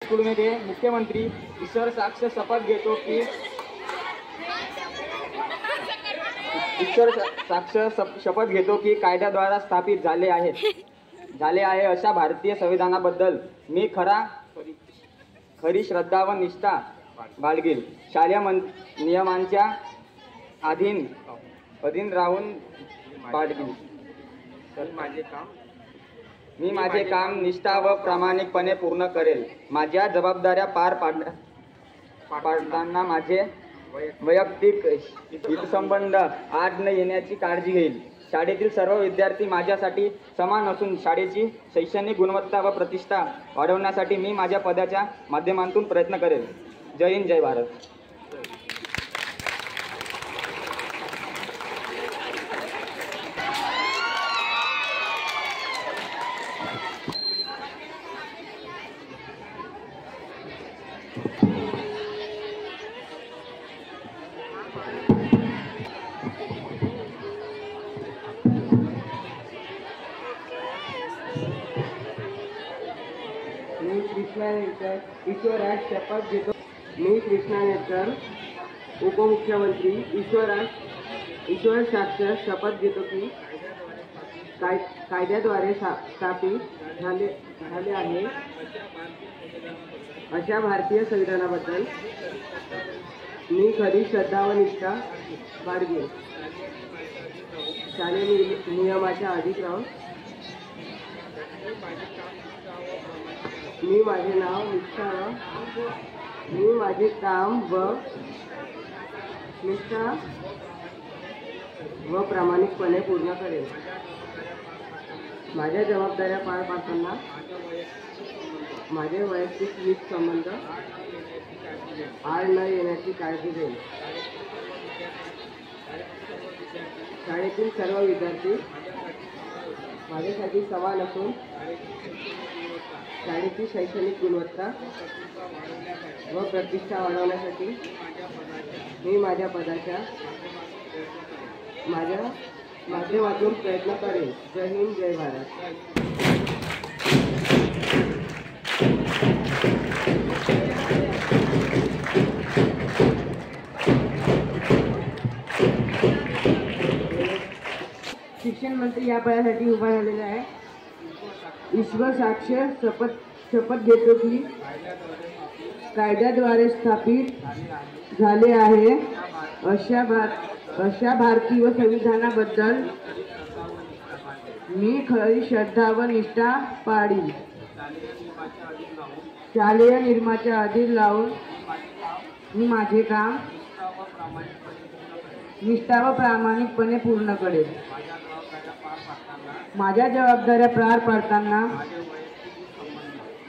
School में मुख्यमंत्री ईश्वर साक्ष शपथ घेतो की शपथ घेतो की कायद्याद्वारे स्थापित झाले आहे अशा भारतीय संविधानाबद्दल मी खरी श्रद्धा व निष्ठा बाळगेल. शालेय नियमांच्या अधीन राहून बाळगेल. मी माझे काम निष्ठा व प्रामाणिकपणे पूर्ण करेल. माझ्या जबाबदाऱ्या पार पाडताना माझे वैयक्तिक हितसंबंध आड न येण्याची काळजी घेईल. शाळेतील सर्व विद्यार्थी माझ्यासाठी समान असून शाळेची शैक्षणिक गुणवत्ता व प्रतिष्ठा वाढवण्यासाठी मी माझ्या पदाच्या माध्यमातून प्रयत्न करेल. जय हिंद, जय भारत. मी कृष्णानेकर ईश्वराज शपथ घेतो. मी कृष्णानेकर उपमुख्यमंत्री ईश्वर साक्ष शपथ घेतो की कायद्याद्वारे स्थापित झाले आहे अशा भारतीय संविधानाबद्दल मी खरी श्रद्धा व निष्ठा बाळगेन. शालेय नियमाच्या अधीन राहून मी माझे काम व निष्ठा व प्रामाणिकपणे पूर्ण करेन. माझ्या जबाबदाऱ्या पार पाडताना माझे वैयक्तिक हितसंबंध आड न येण्याची काळजी घेईन. शाळेतील सर्व विद्यार्थी माझ्यासाठी समान असून शाळेची शैक्षणिक गुणवत्ता व प्रतिष्ठा वाढवण्यासाठी मी माझ्या पदाच्या माध्यमातून प्रयत्न करेन. जय हिंद, जय भारत. शिक्षण मंत्री या पदासाठी उभा झालेला आहे. ईश्वर साक्ष शपथ घेतो की कायद्याद्वारे स्थापित झाले आहे अशा भारतीय संविधानाबद्दल मी खरी श्रद्धा व निष्ठा बाळगेन. शालेय नियमाच्या अधीन राहून मी माझे काम निष्ठा व प्रामाणिकपणे पूर्ण करेन. माझ्या जबाबदाऱ्या पार पाडताना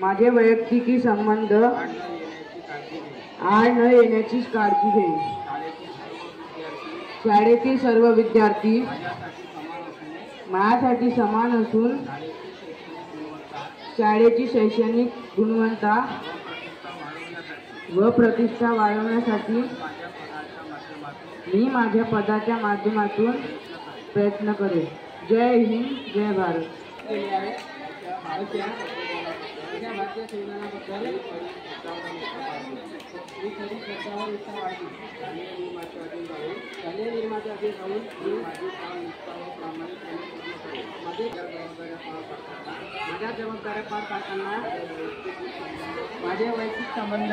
माझे वैयक्तिक संबंध आड न येण्याची काळजी घेईन. शाळेतील सर्व विद्यार्थी माझ्यासाठी समान असून शाळेची शैक्षणिक गुणवत्ता व प्रतिष्ठा वाढवण्यासाठी मी माझ्या पदाच्या माध्यमातून प्रयत्न करेन. जय हिंद, जय भारत. भारतीय संविधानाबद्दल मी खरी श्रद्धा व निष्ठा बाळगेन. शालेय नियमाच्या अधीन राहून मी माझे काम निष्ठा व प्रामाणिकपणे पूर्ण करेन. माझ्या जबाबदाऱ्या पार पाडताना माझे वैयक्तिक संबंध